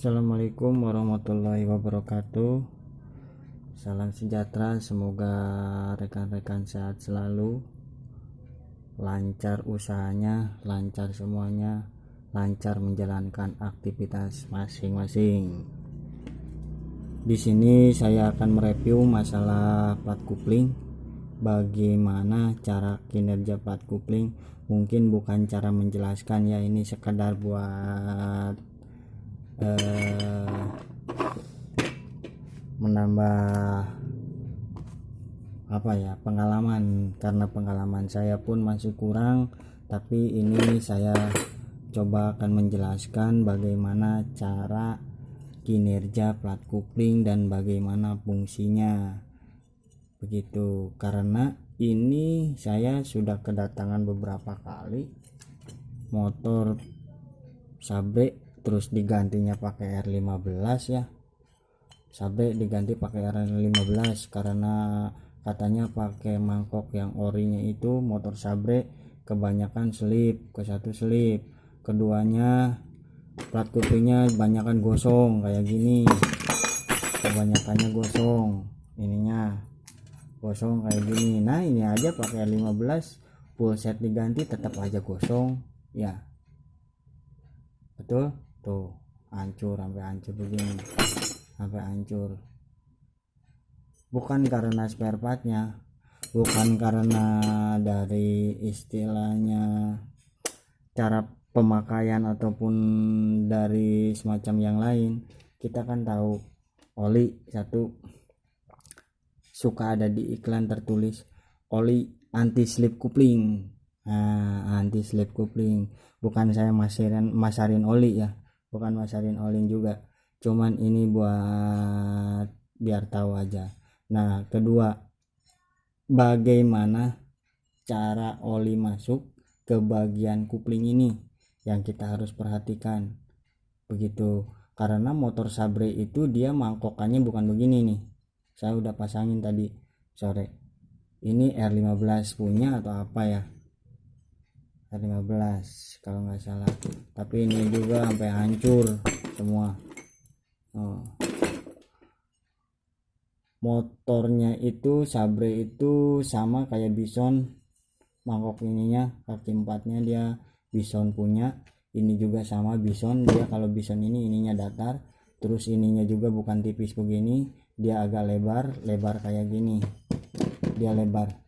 Assalamualaikum warahmatullahi wabarakatuh. Salam sejahtera, semoga rekan-rekan sehat selalu, lancar usahanya, lancar semuanya, lancar menjalankan aktivitas masing-masing. Di sini saya akan mereview masalah plat kupling, bagaimana cara kinerja plat kupling. Mungkin bukan cara menjelaskan ya, ini sekedar buat menambah pengalaman, karena pengalaman saya pun masih kurang, tapi ini saya coba akan menjelaskan bagaimana cara kinerja plat kupling dan bagaimana fungsinya begitu. Karena ini saya sudah kedatangan beberapa kali motor Sabre, terus digantinya pakai R15 ya, Sabre diganti pakai R15 karena katanya pakai mangkok yang orinya itu motor Sabre kebanyakan selip, ke satu selip, keduanya plat kuplingnya kebanyakan gosong kayak gini, kebanyakannya gosong, ininya gosong kayak gini. Nah ini aja pakai R15 full set diganti tetap aja gosong ya, betul tuh, hancur, sampai hancur begini, sampai hancur. Bukan karena spare partnya, bukan karena dari istilahnya cara pemakaian ataupun dari semacam yang lain. Kita kan tahu oli satu suka ada di iklan tertulis oli anti slip coupling. Nah, anti slip coupling, bukan saya masarin oli ya, bukan masarin olin juga, cuman ini buat biar tahu aja. Nah kedua, bagaimana cara oli masuk ke bagian kupling ini yang kita harus perhatikan begitu. Karena motor Sabre itu dia mangkokannya bukan begini nih, saya udah pasangin tadi sore. Ini R15 punya atau apa ya, R15 kalau nggak salah, tapi ini juga sampai hancur semua. Motornya itu Sabre itu sama kayak Bison, mangkok ininya kaki empatnya dia Bison punya, ini juga sama Bison. Dia kalau Bison ini ininya datar, terus ininya juga bukan tipis begini, dia agak lebar kayak gini, dia lebar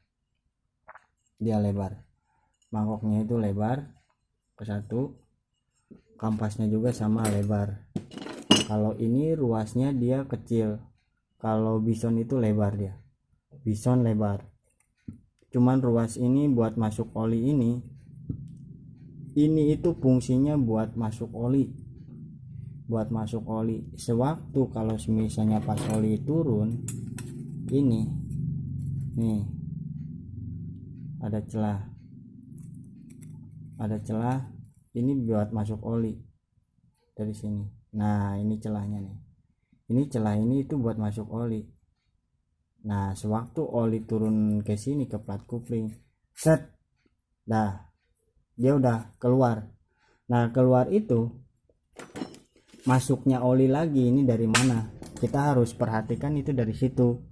mangkoknya itu lebar ke satu, kampasnya juga sama lebar. Kalau ini ruasnya dia kecil, kalau Bison itu lebar, dia Bison lebar, cuman ruas ini buat masuk oli, ini itu fungsinya buat masuk oli, sewaktu kalau misalnya pas oli turun, ini nih ada celah, ini buat masuk oli dari sini. Nah ini celahnya nih, ini celah ini itu buat masuk oli. Nah sewaktu oli turun ke sini ke plat kupling, set, dah dia udah keluar. Nah keluar itu masuknya oli lagi, ini dari mana kita harus perhatikan, itu dari situ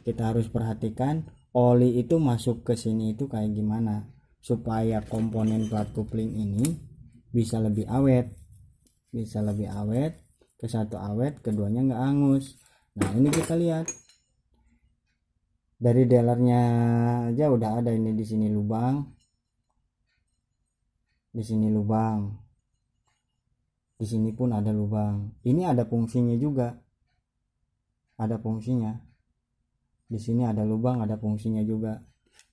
kita harus perhatikan oli itu masuk ke sini itu kayak gimana, supaya komponen plat kupling ini bisa lebih awet, ke satu awet, keduanya nggak angus. Nah ini kita lihat dari dealernya aja udah ada, ini di sini lubang, di sini pun ada lubang. Ini ada fungsinya juga, di sini ada lubang, ada fungsinya juga.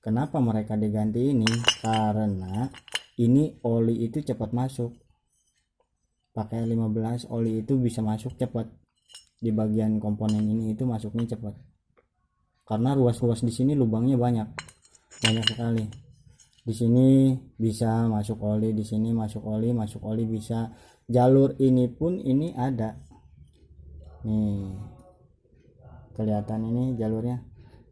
Kenapa mereka diganti ini? Karena ini oli itu cepat masuk, pakai 15 oli itu bisa masuk cepat di bagian komponen ini, itu masuknya cepat karena ruas-ruas di sini lubangnya banyak sekali. Di sini bisa masuk oli, di sini masuk oli bisa. Jalur ini pun ini ada nih, kelihatan ini jalurnya.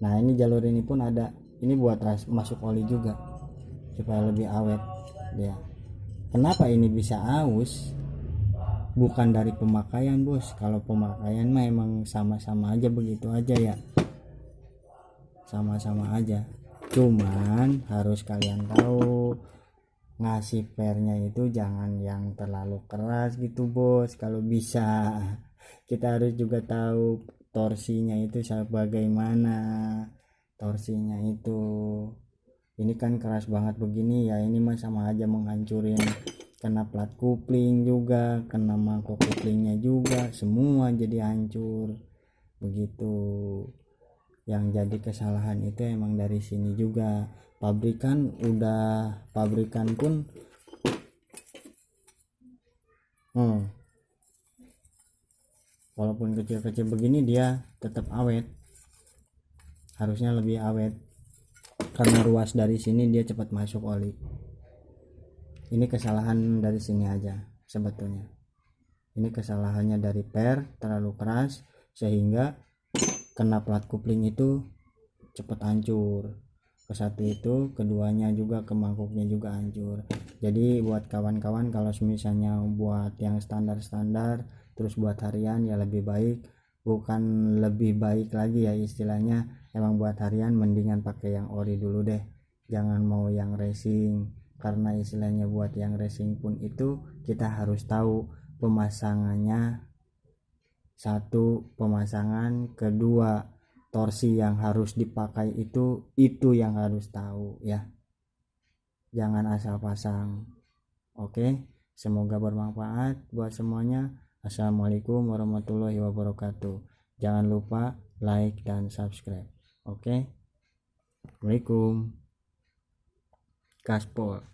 Nah ini jalur ini pun ada, ini buat masuk oli juga supaya lebih awet dia. Kenapa ini bisa aus? bukan dari pemakaian bos. Kalau pemakaian mah emang sama-sama aja, begitu aja ya, sama-sama aja. Cuman harus kalian tahu, ngasih pernya itu jangan yang terlalu keras gitu bos. Kalau bisa kita harus juga tahu torsinya itu bagaimana torsinya itu. Ini kan keras banget begini ya, ini mah sama aja menghancurin, kena plat kupling juga, kena mangkok kuplingnya juga, semua jadi hancur begitu. Yang jadi kesalahan itu emang dari sini juga. Pabrikan pun walaupun kecil-kecil begini dia tetap awet, harusnya lebih awet karena ruas dari sini dia cepat masuk oli. Ini kesalahan dari sini aja sebetulnya. Ini kesalahannya dari per terlalu keras sehingga kena plat kupling itu cepat hancur. Ke satu itu, keduanya juga, ke mangkuknya juga hancur. Jadi buat kawan-kawan kalau misalnya buat yang standar-standar terus buat harian ya lebih baik, bukan lebih baik lagi ya istilahnya, emang buat harian mendingan pakai yang ori dulu deh, jangan mau yang racing. Karena istilahnya buat yang racing pun itu kita harus tahu pemasangannya, satu pemasangan, kedua torsi yang harus dipakai itu yang harus tahu ya, jangan asal pasang. Oke, semoga bermanfaat buat semuanya. Assalamualaikum warahmatullahi wabarakatuh. Jangan lupa like dan subscribe. Oke, Assalamualaikum. Gaspol.